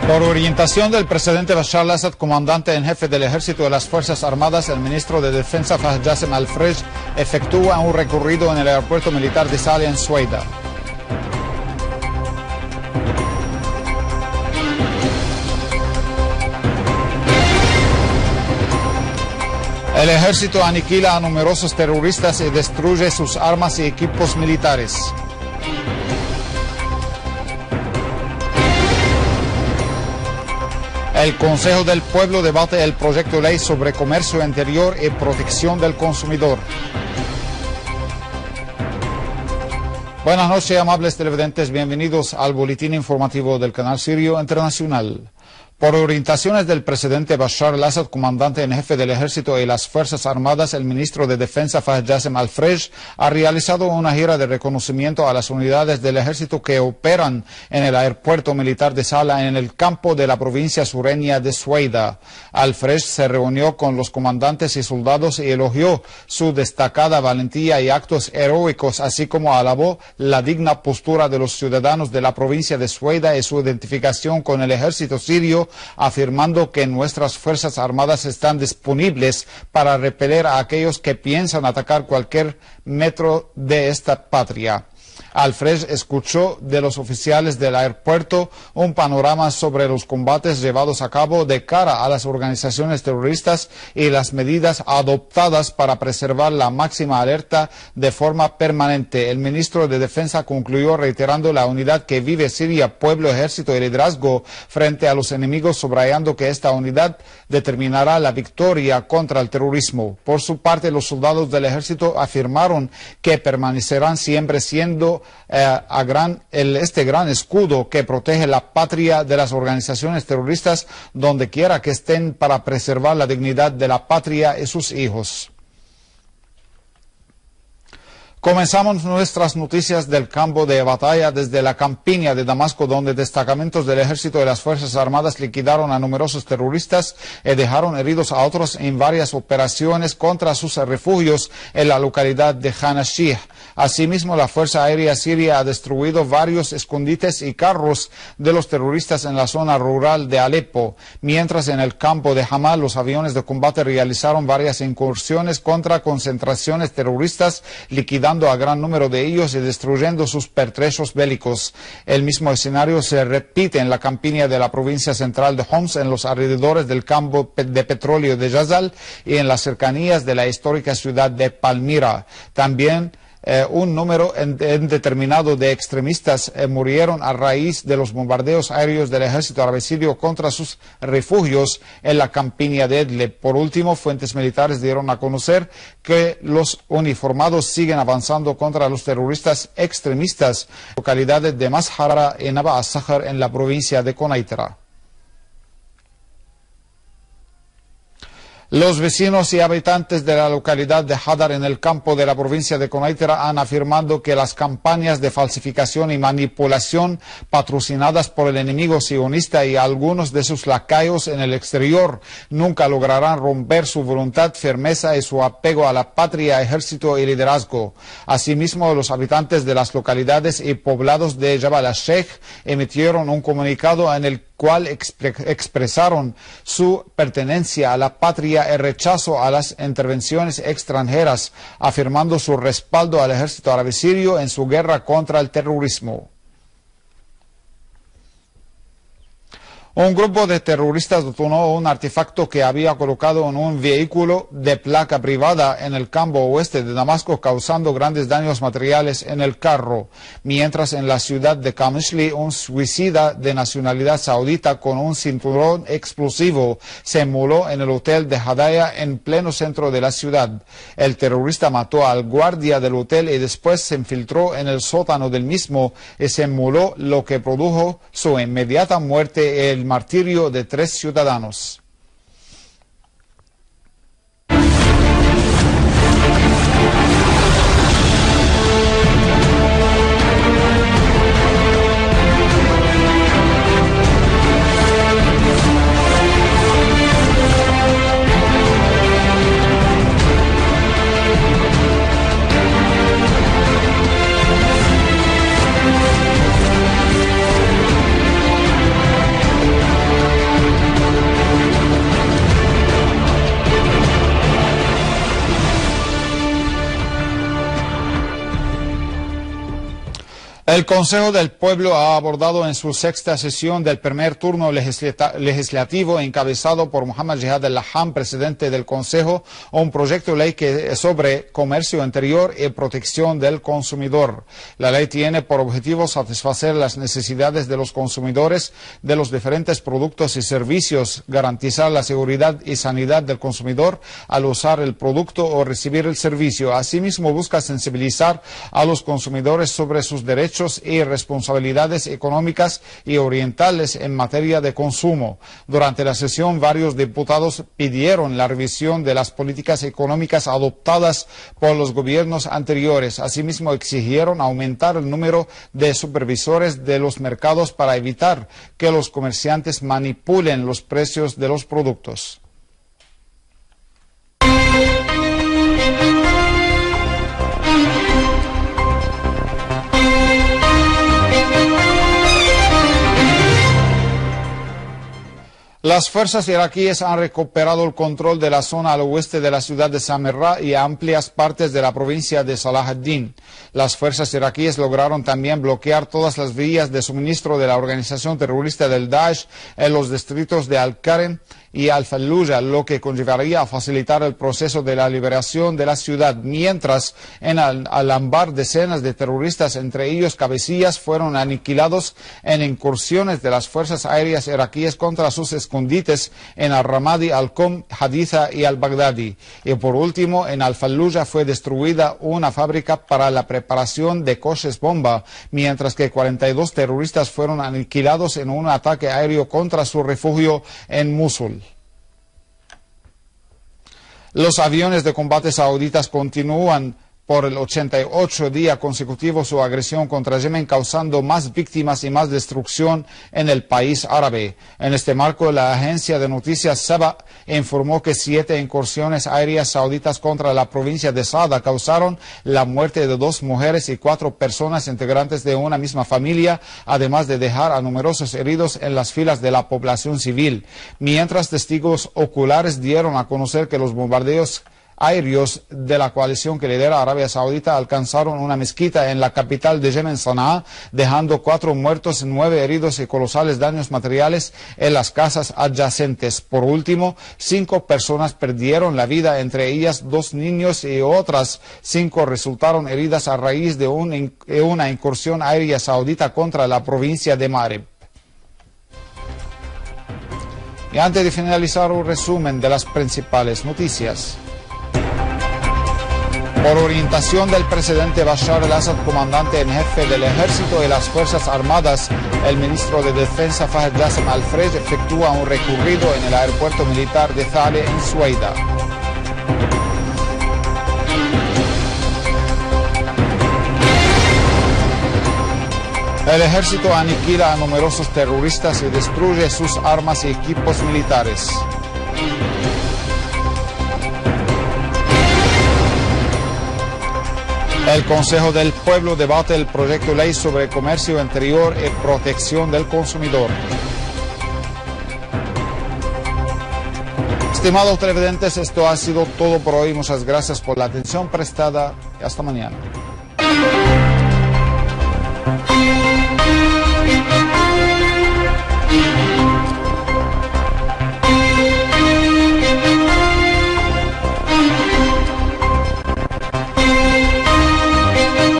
Por orientación del presidente Bashar al-Assad, comandante en jefe del ejército de las Fuerzas Armadas, el ministro de Defensa Fahd Jasem al-Fresh efectúa un recorrido en el aeropuerto militar de Saleh en Sueida. El ejército aniquila a numerosos terroristas y destruye sus armas y equipos militares. El Consejo del Pueblo debate el proyecto de ley sobre comercio interior y protección del consumidor. Buenas noches, amables televidentes. Bienvenidos al boletín informativo del canal Sirio Internacional. Por orientaciones del presidente Bashar al-Assad, comandante en jefe del ejército y las Fuerzas Armadas, el ministro de Defensa Fahd Jasem al-Fresh ha realizado una gira de reconocimiento a las unidades del ejército que operan en el aeropuerto militar de Sala en el campo de la provincia sureña de Sueida. Al-Fresh se reunió con los comandantes y soldados y elogió su destacada valentía y actos heroicos, así como alabó la digna postura de los ciudadanos de la provincia de Sueida y su identificación con el ejército sirio, afirmando que nuestras Fuerzas Armadas están disponibles para repeler a aquellos que piensan atacar cualquier metro de esta patria. Al-Fresh escuchó de los oficiales del aeropuerto un panorama sobre los combates llevados a cabo de cara a las organizaciones terroristas y las medidas adoptadas para preservar la máxima alerta de forma permanente. El ministro de Defensa concluyó reiterando la unidad que vive Siria, pueblo, ejército y liderazgo frente a los enemigos, subrayando que esta unidad determinará la victoria contra el terrorismo. Por su parte, los soldados del ejército afirmaron que permanecerán siempre siendo este gran escudo que protege la patria de las organizaciones terroristas donde quiera que estén, para preservar la dignidad de la patria y sus hijos. Comenzamos nuestras noticias del campo de batalla desde la campiña de Damasco, donde destacamentos del ejército y las Fuerzas Armadas liquidaron a numerosos terroristas y dejaron heridos a otros en varias operaciones contra sus refugios en la localidad de Hanashih. Asimismo, la Fuerza Aérea Siria ha destruido varios escondites y carros de los terroristas en la zona rural de Alepo, mientras en el campo de Hamá los aviones de combate realizaron varias incursiones contra concentraciones terroristas, liquidando a gran número de ellos y destruyendo sus pertrechos bélicos. El mismo escenario se repite en la campiña de la provincia central de Homs, en los alrededores del campo de petróleo de Jazal y en las cercanías de la histórica ciudad de Palmira. También un número indeterminado de extremistas murieron a raíz de los bombardeos aéreos del ejército árabe sirio contra sus refugios en la campiña de Idlib. Por último, fuentes militares dieron a conocer que los uniformados siguen avanzando contra los terroristas extremistas en localidades de Masjara y Naba al-Sakhar en la provincia de Konaitra. Los vecinos y habitantes de la localidad de Hadar en el campo de la provincia de Konaitra han afirmado que las campañas de falsificación y manipulación patrocinadas por el enemigo sionista y algunos de sus lacayos en el exterior nunca lograrán romper su voluntad, firmeza y su apego a la patria, ejército y liderazgo. Asimismo, los habitantes de las localidades y poblados de Jabal al-Sheikh emitieron un comunicado en el cual expresaron su pertenencia a la patria y rechazo a las intervenciones extranjeras, afirmando su respaldo al ejército árabe sirio en su guerra contra el terrorismo. Un grupo de terroristas detonó un artefacto que había colocado en un vehículo de placa privada en el campo oeste de Damasco, causando grandes daños materiales en el carro. Mientras en la ciudad de Qamishli, un suicida de nacionalidad saudita con un cinturón explosivo se inmoló en el hotel de Hadaya en pleno centro de la ciudad. El terrorista mató al guardia del hotel y después se infiltró en el sótano del mismo y se inmoló, lo que produjo su inmediata muerte y el martirio de 3 ciudadanos. El Consejo del Pueblo ha abordado en su sexta sesión del primer turno legislativo encabezado por Mohammad Jihad al-Laham, presidente del Consejo, un proyecto de ley sobre comercio interior y protección del consumidor. La ley tiene por objetivo satisfacer las necesidades de los consumidores de los diferentes productos y servicios, garantizar la seguridad y sanidad del consumidor al usar el producto o recibir el servicio. Asimismo, busca sensibilizar a los consumidores sobre sus derechos y responsabilidades económicas y orientales en materia de consumo. Durante la sesión, varios diputados pidieron la revisión de las políticas económicas adoptadas por los gobiernos anteriores. Asimismo, exigieron aumentar el número de supervisores de los mercados para evitar que los comerciantes manipulen los precios de los productos. Las fuerzas iraquíes han recuperado el control de la zona al oeste de la ciudad de Samarra y amplias partes de la provincia de Salah ad-Din. Las fuerzas iraquíes lograron también bloquear todas las vías de suministro de la organización terrorista del Daesh en los distritos de Al-Qarem y Al-Fallujah, lo que conllevaría a facilitar el proceso de la liberación de la ciudad, mientras en Al-Anbar decenas de terroristas, entre ellos cabecillas, fueron aniquilados en incursiones de las fuerzas aéreas iraquíes contra sus escondites en Al-Ramadi, Al-Qom, Haditha y Al-Baghdadi. Y por último, en Al-Fallujah fue destruida una fábrica para la preparación de coches bomba, mientras que 42 terroristas fueron aniquilados en un ataque aéreo contra su refugio en Mosul. Los aviones de combate sauditas continúan por el 88 día consecutivo su agresión contra Yemen, causando más víctimas y más destrucción en el país árabe. En este marco, la agencia de noticias Saba informó que 7 incursiones aéreas sauditas contra la provincia de Sada causaron la muerte de 2 mujeres y 4 personas integrantes de una misma familia, además de dejar a numerosos heridos en las filas de la población civil. Mientras testigos oculares dieron a conocer que los bombardeos aéreos de la coalición que lidera Arabia Saudita alcanzaron una mezquita en la capital de Yemen, Sanaa, dejando 4 muertos, 9 heridos y colosales daños materiales en las casas adyacentes. Por último, 5 personas perdieron la vida, entre ellas 2 niños, y otras 5 resultaron heridas a raíz de una incursión aérea saudita contra la provincia de Marib. Y antes de finalizar, un resumen de las principales noticias. Por orientación del presidente Bashar al-Assad, comandante en jefe del ejército y las fuerzas armadas, el ministro de Defensa Fahd Jassim al-Frej efectúa un recorrido en el aeropuerto militar de Thale en Sueida. El ejército aniquila a numerosos terroristas y destruye sus armas y equipos militares. El Consejo del Pueblo debate el proyecto de ley sobre comercio interior y protección del consumidor. Estimados televidentes, esto ha sido todo por hoy. Muchas gracias por la atención prestada y hasta mañana.